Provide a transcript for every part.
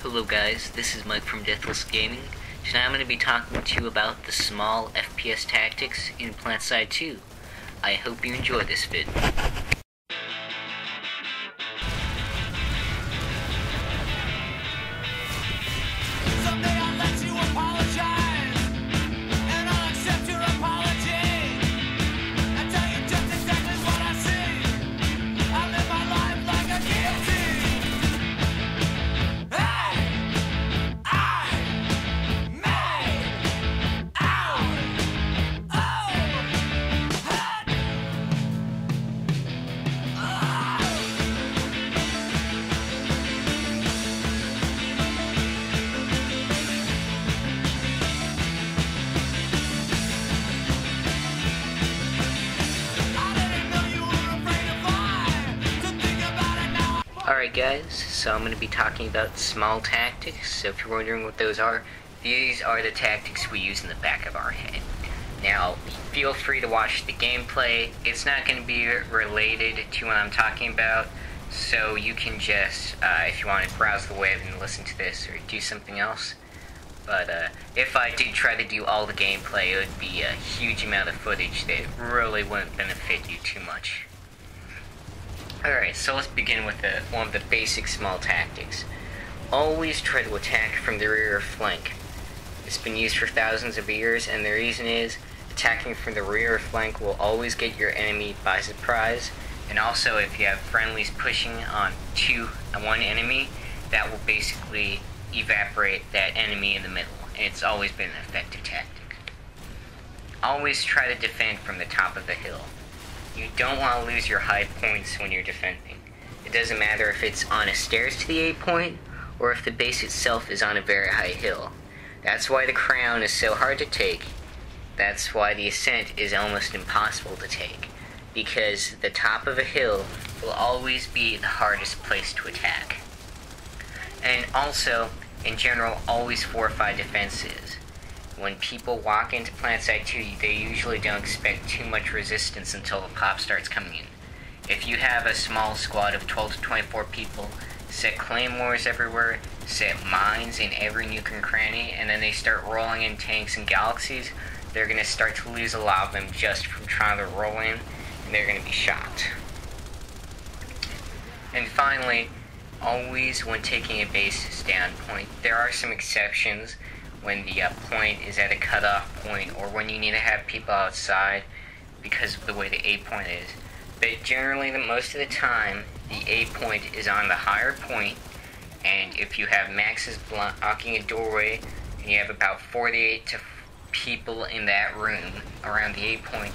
Hello guys, this is Mike from Deathless Gaming. Tonight I'm going to be talking to you about the small FPS tactics in Planetside 2. I hope you enjoy this vid. Alright guys, so I'm going to be talking about small tactics. So if you're wondering what those are, these are the tactics we use in the back of our head. Now, feel free to watch the gameplay. It's not going to be related to what I'm talking about, so you can just, if you want to browse the web and listen to this or do something else. But if I did try to do all the gameplay, it would be a huge amount of footage that really wouldn't benefit you too much. Alright, so let's begin with one of the basic small tactics. Always try to attack from the rear or flank. It's been used for thousands of years, and the reason is, attacking from the rear or flank will always get your enemy by surprise, and also if you have friendlies pushing on one enemy, that will basically evaporate that enemy in the middle, and it's always been an effective tactic. Always try to defend from the top of the hill. You don't want to lose your high points when you're defending. It doesn't matter if it's on a stairs to the A point, or if the base itself is on a very high hill. That's why the crown is so hard to take. That's why the ascent is almost impossible to take. Because the top of a hill will always be the hardest place to attack. And also, in general, always fortify defenses. When people walk into Planetside 2, they usually don't expect too much resistance until the pop starts coming in. If you have a small squad of 12 to 24 people, set claymores everywhere, set mines in every nook and cranny, and then they start rolling in tanks and galaxies, they're going to start to lose a lot of them just from trying to roll in, and they're going to be shot. And finally, always when taking a base down point, there are some exceptions when the point is at a cutoff point, or when you need to have people outside because of the way the A point is. But generally, most of the time, the A point is on the higher point, and if you have maxes blocking a doorway, and you have about 48 people in that room around the A point,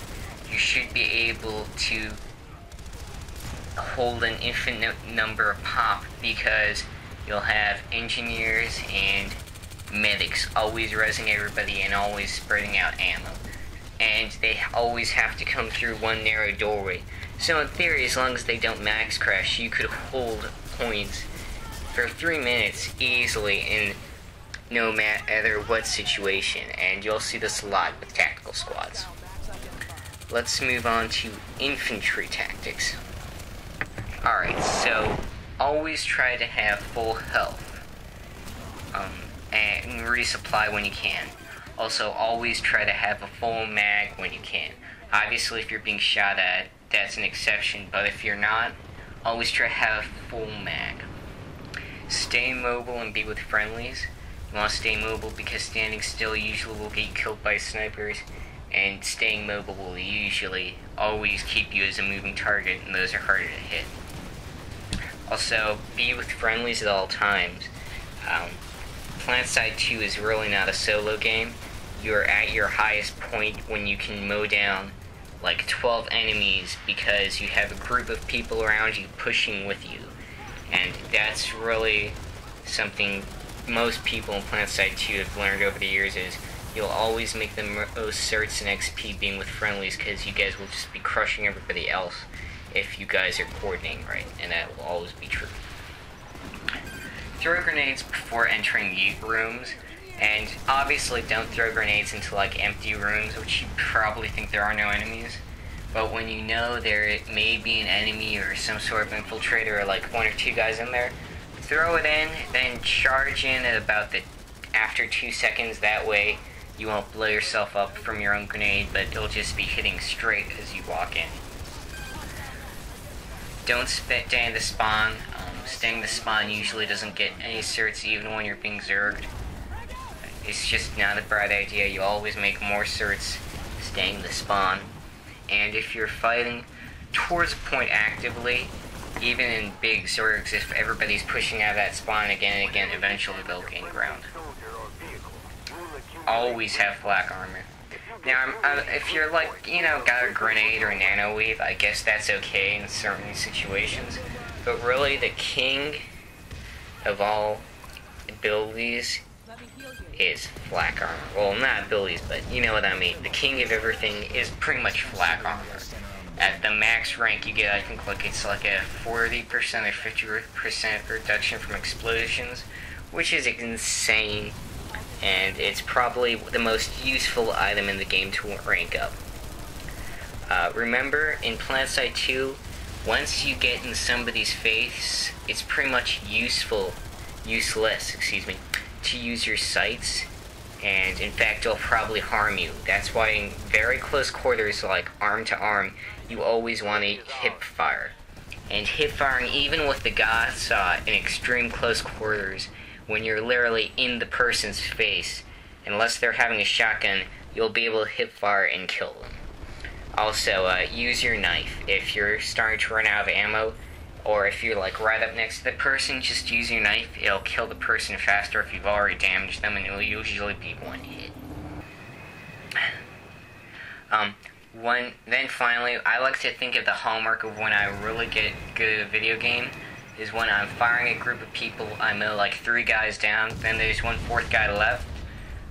you should be able to hold an infinite number of pop, because you'll have engineers and medics always rezzing everybody and always spreading out ammo. And they always have to come through one narrow doorway. So in theory, as long as they don't max crash, you could hold points for 3 minutes easily in no matter what situation. And you'll see this a lot with tactical squads. Let's move on to infantry tactics. Alright, so always try to have full health. And resupply when you can. Also, always try to have a full mag when you can. Obviously, if you're being shot at, that's an exception, but if you're not, always try to have a full mag. Stay mobile and be with friendlies. You want to stay mobile because standing still usually will get you killed by snipers, and staying mobile will usually always keep you as a moving target, and those are harder to hit. Also, be with friendlies at all times. Planetside 2 is really not a solo game. You're at your highest point when you can mow down like 12 enemies because you have a group of people around you pushing with you. And that's really something most people in Planetside 2 have learned over the years, is you'll always make the most certs and XP being with friendlies, because you guys will just be crushing everybody else if you guys are coordinating right, and that will always be true. Throw grenades before entering rooms, and obviously don't throw grenades into like empty rooms, which you probably think there are no enemies. But when you know there may be an enemy or some sort of infiltrator or like one or two guys in there, throw it in, then charge in at about after 2 seconds. That way you won't blow yourself up from your own grenade, but it'll just be hitting straight as you walk in. Don't stay in the spawn. Staying in the spawn usually doesn't get any certs even when you're being zerged. It's just not a bright idea. You always make more certs staying in the spawn. And if you're fighting towards a point actively, even in big zergs, if everybody's pushing out of that spawn again and again, eventually they'll gain ground. Always have flak armor. Now, if you're like, got a grenade or a nano weave, I guess that's okay in certain situations. But really, the king of all abilities is flak armor. Well, not abilities, but you know what I mean. The king of everything is pretty much flak armor. At the max rank you get, I think it's like a 40% or 50% reduction from explosions, which is insane. And it's probably the most useful item in the game to rank up. Remember, in Planetside 2, once you get in somebody's face, it's pretty much useless, to use your sights, and in fact it'll probably harm you. That's why in very close quarters, like arm to arm, you always want to hip fire. And hip firing, even with the gods in extreme close quarters, when you're literally in the person's face, unless they're having a shotgun, you'll be able to hip fire and kill them. Also, use your knife. If you're starting to run out of ammo, or if you're like right up next to the person, just use your knife. It'll kill the person faster if you've already damaged them, and it'll usually be one hit. Then finally, I like to think of the hallmark of when I really get good at a video game is when I'm firing a group of people. I'm like 3 guys down, then there's 1/4 guy left.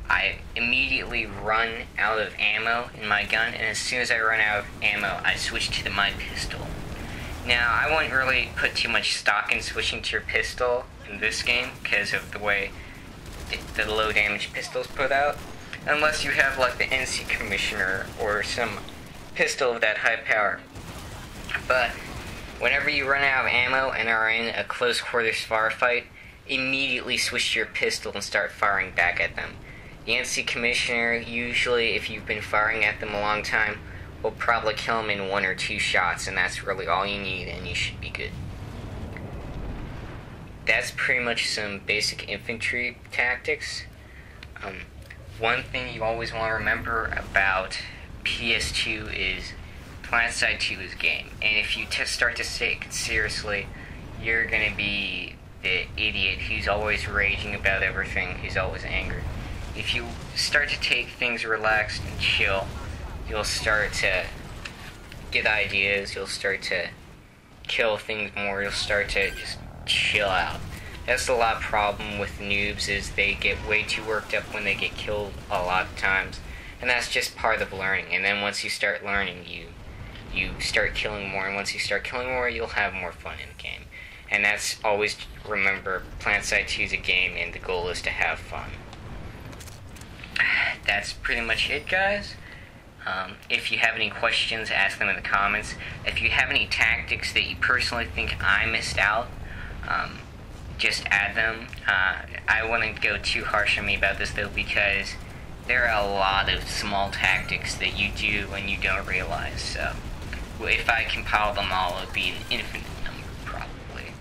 I immediately run out of ammo in my gun, and as soon as I run out of ammo, I switch to my pistol. Now, I wouldn't really put too much stock in switching to your pistol in this game because of the way the low damage pistols put out, unless you have like the NC Commissioner or some pistol of that high power. But whenever you run out of ammo and are in a close quarters firefight, immediately switch to your pistol and start firing back at them. The NC Commissioner, usually if you've been firing at them a long time, will probably kill them in 1 or 2 shots, and that's really all you need, and you should be good. That's pretty much some basic infantry tactics. One thing you always want to remember about PS2 is Planetside 2 is game, and if you start to take it seriously, you're gonna be the idiot who's always raging about everything, who's always angry. If you start to take things relaxed and chill, you'll start to get ideas, you'll start to kill things more, you'll start to just chill out. That's a lot of problem with noobs, is they get way too worked up when they get killed a lot of times. And that's just part of learning. And then once you start learning, you start killing more, and once you start killing more, you'll have more fun in the game. And that's always, remember, Planetside 2 is a game, and the goal is to have fun. That's pretty much it, guys. If you have any questions, ask them in the comments. If you have any tactics that you personally think I missed out, just add them. I wouldn't go too harsh on me about this, though, because there are a lot of small tactics that you do and you don't realize. So, if I compile them all, it would be an infinite number, probably.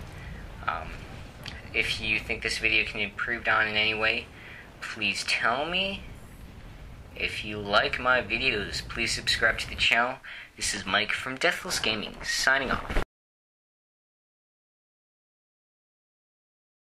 If you think this video can be improved on in any way, please tell me. If you like my videos, please subscribe to the channel. This is Mike from Deathless Gaming, signing off.